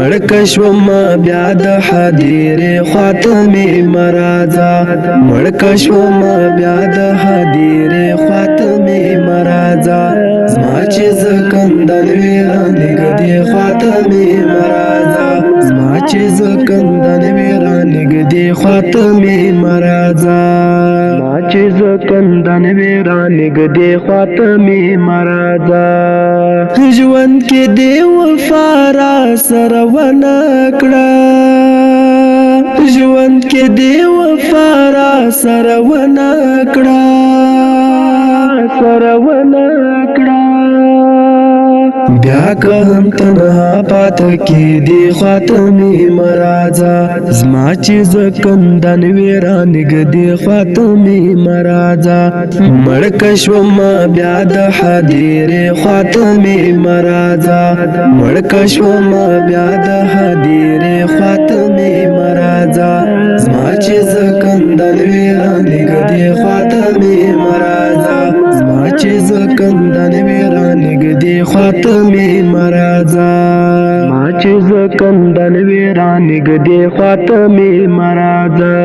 مړکشوما بیا د حدیرې خواته مې مرازا مړکشوما بیا د حدیرې خواته مې مرازا زما چې زکندن ویرانې ګدې خواته مې مرازا زما چې زکندن ویرانې ګدې خواته مې مرازا زما چې زکندن ویرانې ګدې خواته مې مرازا ژوند کې دې وفا را سره ونه کړه ژوند کې دې وفا را سره ونه کړه بیا که هم تنها پاته کېدې خواته مې مرازا زما چې زکندن ویرانې ګدې خواته مې مرازا مړکه شومه بیا د حدیرې خواته مې مرازا مړکه شومه بیا د حدیرې خواته مې مرازا زما چې زکندن ویرانې ګدې خواته مې مرازا زما چې زکندن ویرانې ګدې خواته مې مرازا ما چې زکندن ویرانې ګدې خواته مې مرازا